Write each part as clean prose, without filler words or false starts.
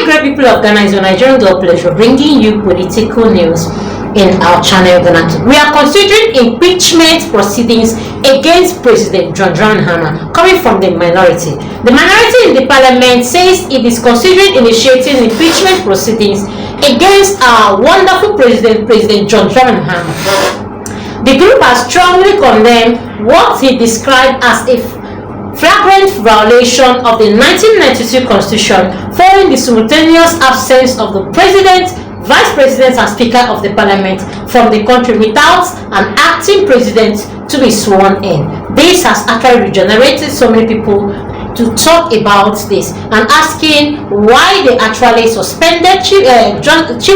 My great people of Ghana, is your Nigerian girl pleasure bringing you political news in our channel Ghanatube. We are considering impeachment proceedings against President John Mahama coming from the minority. The minority in the parliament says it is considering initiating impeachment proceedings against our wonderful President John Mahama. The group has strongly condemned what he described as a flagrant violation of the 1992 Constitution following the simultaneous absence of the President, Vice President and Speaker of the Parliament from the country without an acting President to be sworn in. This has actually regenerated so many people to talk about this and asking why they actually suspended Chief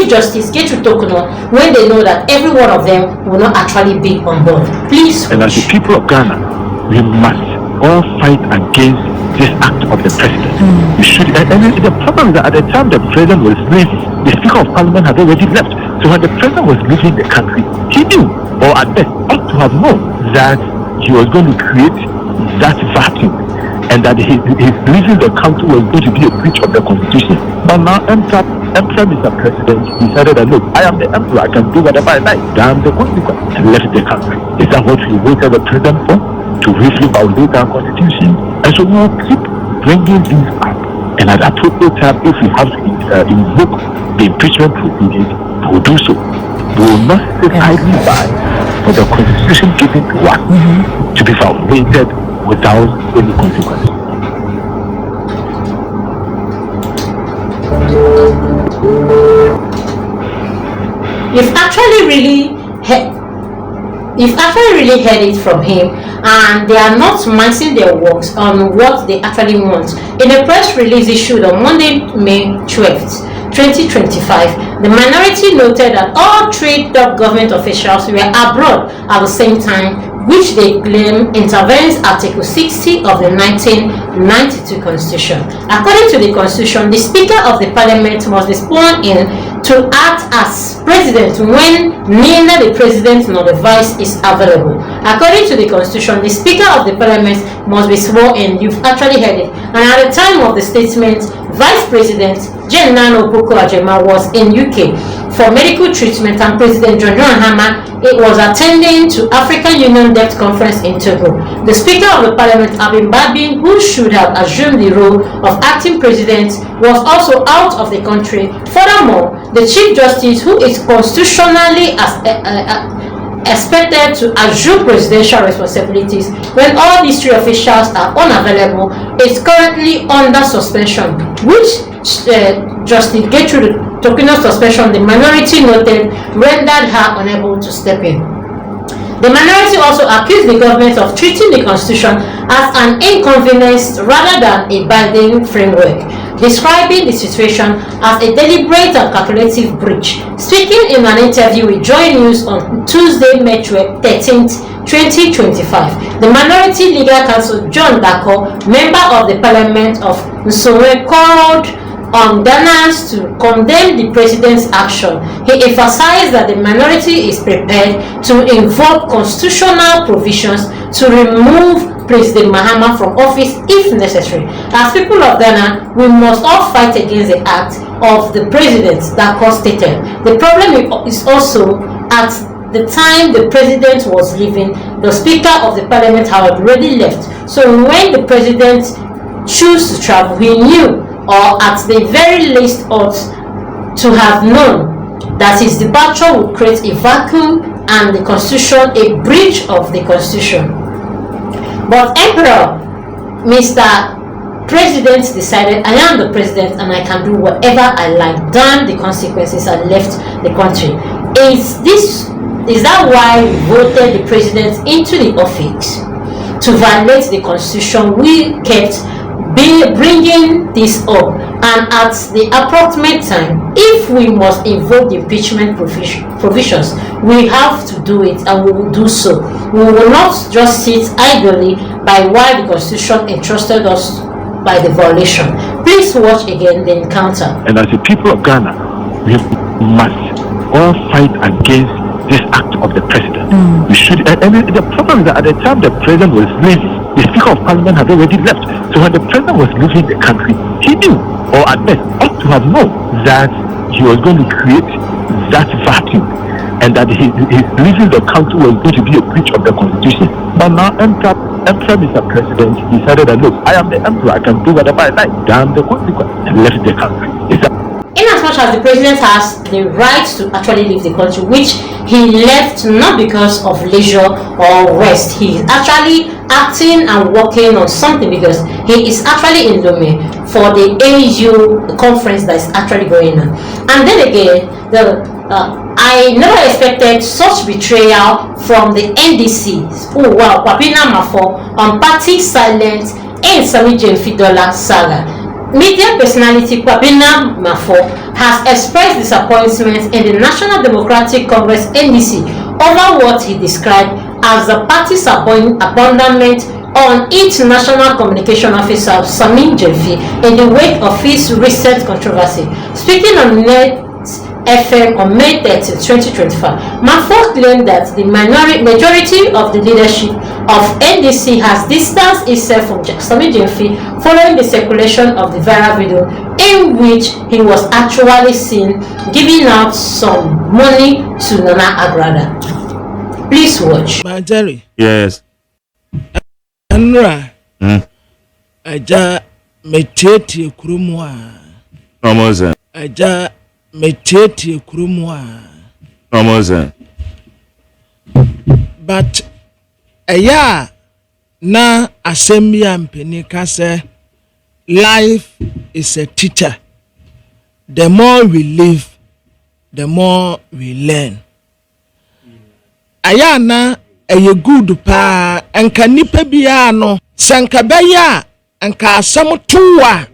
Justice Ghanatube when they know that every one of them will not actually be on board. Please. And as the people of Ghana, we must all fight against this act of the president. We should, and the problem is that at the time the president was leaving, the Speaker of Parliament had already left. So when the president was leaving the country, he knew, or at best ought to have known, that he was going to create that vacuum and that his leaving the country was going to be a breach of the constitution. But now Emperor Mr. President decided that look, I am the emperor, I can do whatever I like. Damn the consequence, and left the country. Is that what we voted the president for? To really violate our constitution? And so we will keep bringing these up, and at appropriate time, if we have to invoke the impeachment proceedings, we will do so. We will not sit idly by for the constitution given to us to be violated without any consequence. You've actually really heard it from him, and they are not mincing their works on what they actually want. In a press release issued on Monday, May 12th, 2025, the minority noted that all three top government officials were abroad at the same time, which they claim intervenes Article 60 of the 1992 Constitution. According to the Constitution, the Speaker of the Parliament must be sworn in to act as President when neither the President nor the Vice is available. According to the Constitution, the Speaker of the Parliament must be sworn in. You've actually heard it. And at the time of the statement, Vice President Ghanatube was in UK for medical treatment, and President John Mahama was attending to African Union Debt Conference in Togo. The Speaker of the Parliament, Abin Babin, who should have assumed the role of acting president, was also out of the country. Furthermore, the Chief Justice, who is constitutionally expected to assume presidential responsibilities when all these three officials are unavailable, is currently under suspension, which Justice Ghanatube suspension, the minority noted, rendered her unable to step in. The minority also accused the government of treating the Constitution as an inconvenience rather than a binding framework, describing the situation as a deliberate and calculative breach. Speaking in an interview with Joy News on Tuesday, May 13th, 2025, the minority legal counsel John Dako, member of the Parliament of Nsonwe, called on Ghanaians to condemn the president's action. He emphasized that the minority is prepared to invoke constitutional provisions to remove President Mahama from office if necessary. As people of Ghana, we must all fight against the act of the president, that stated. The problem is also at the time the president was leaving, the Speaker of the Parliament had already left. So when the president chose to travel, he knew, or at the very least ought to have known, that his departure would create a vacuum and the Constitution a breach of the Constitution. But Emperor Mr. President decided, I am the president and I can do whatever I like. Damn the consequences, and left the country. Is that why we voted the president into the office? To violate the Constitution? We kept bringing this up, and at the appropriate time, if we must invoke the impeachment provisions, we have to do it, and we will do so. We will not just sit idly by while the Constitution entrusted us by the violation. Please watch again the encounter. And as the people of Ghana, we must all fight against this act of the president. We should, and the problem is that at the time the president was leaving, the Speaker of Parliament had already left. So when the president was leaving the country, he knew, or at best ought to have known that he was going to create that vacuum and that his leaving the country was going to be a breach of the constitution. But now Emperor Mr. President decided that look, I am the emperor, I can do whatever I like, damn the consequence, and left the country. In as much as the president has the right to actually leave the country, which he left not because of leisure or rest, he is actually acting and working on something because he is actually in Lome for the AU conference that is actually going on. And then again, I never expected such betrayal from the NDC. Oh wow, Papina Mafo on party silence in Sami Jemfidola saga. Media personality Kwabena Mafo has expressed disappointment in the National Democratic Congress NDC over what he described as the party's abandonment on its National Communication Officer Samin Jemfi in the wake of his recent controversy. Speaking on Net FM on May 30, 2025, Mafo claimed that the majority of the leadership of NDC has distanced itself from Samin Jemfi following the circulation of the viral video in which he was actually seen giving out some money to Nana Agrada. Please watch. Jerry. Yes. Anra. Aja metete kurumwa. Almost. Aja metete kurumwa. Almost. But aya na assembly ampeni kase life is a teacher. The more we live, the more we learn. Aya na eye good pa enka nipa bia no sanka beya enka asam tuwa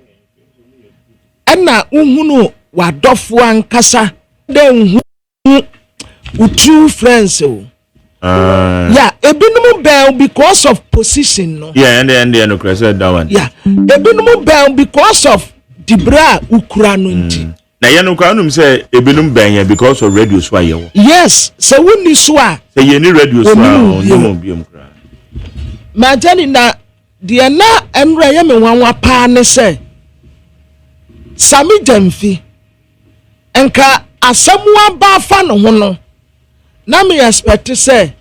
ana uhunu wadofo ankasa den true friends o. Yeah, ebinum bell because of position no. Yeah, and no crash that one. Yeah, ebinum bell because of dibra ukura no nti. Na ye no kwa num say ebinum bell because of radio so ayewo. Yes, so woni so a. Say ye ni radio so a no mo biom kra. Ma jani na de na emra ye me wanwa pa ne say Sami Jemfi enka asamwa ba fa no ho no. Na me expect say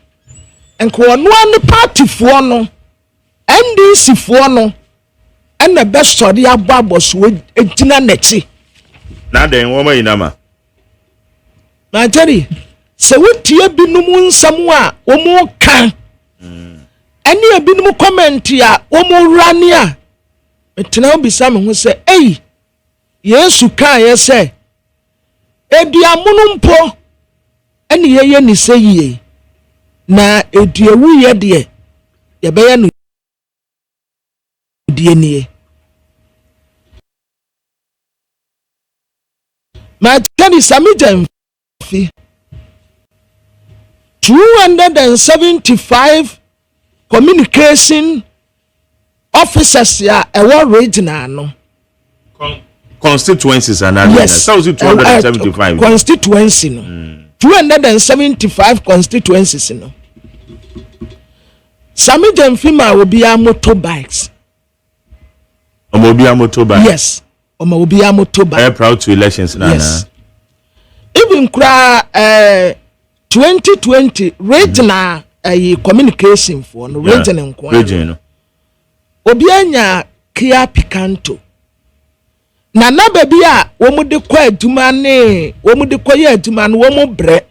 enko ono an party fo no NDC fo no en na be story ababo so ejina nachi na den wo ma yinama na jeri se wotie binum nsam a wo mu kan eni binum comment a wo mu rani a etena obisa me ho se ei Yesu kan ye se eduamunum mpo eni ye ni se yie na eduawu ye de ye be ye no die nie ma tani Sami Jemfi 275 communication officers ya ewo regional no constituencies and yes. 275 constituency no 275 constituencies no Sami Jemfi ma obi a motorbikes obi a motorbike yes obi a motorbike very proud to elections na yes even kra 2020 regional communication for no region nko region obi anya Kia Picanto na baby a wo mu de kwa aduma ne wo mu de kwa ya aduma no wo mu bre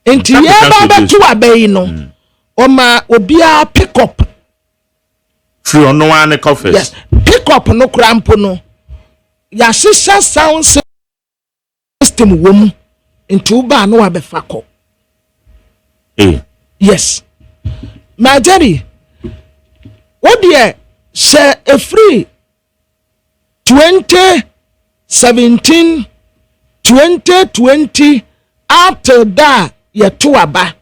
enti ye ba betu abai no o ma obi a pick up free on no one coffee yes pick up no crampo no ya sisa sound system wo mu enti wo ba no abefa ko yes my daddy what there say a free 2017 2020 after that ye to aba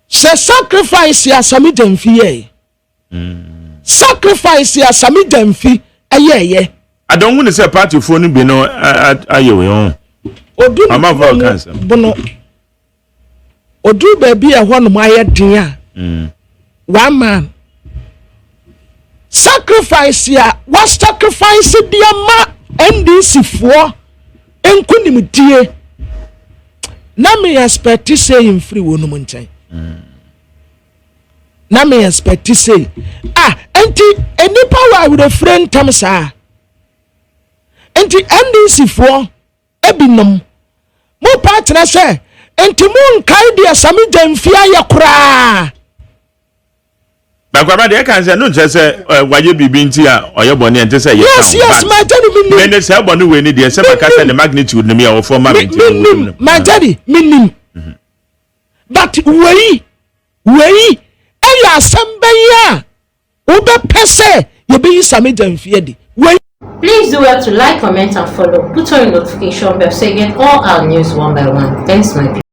say sacrifice ya Sami Jemfi ye sacrifice ya Sami Jemfi ye I don't want to say party for ni be no ayewe odu ama for cancer bono odu baby e ho no aye den a one man sacrifice ya was sacrifice the ma NDC for enkunimdie na me expect say him free wonu mo nchen na me expect say enti any power with a friend tam sa enti NDC for ebinom mo partner say enti mo nkai dia sami jamfia ya kura Bakwaba de kan say no say waye bibi nti a oyebone ente say yes my daddy minim me say bone we ni de say maka say the magnitude no me a former minim my daddy minim but we eya asamba ya obe pese ye be sami jamfia di we. Please do well to like, comment and follow. Put on your notification bell so you get all our news one by one. Thanks my people.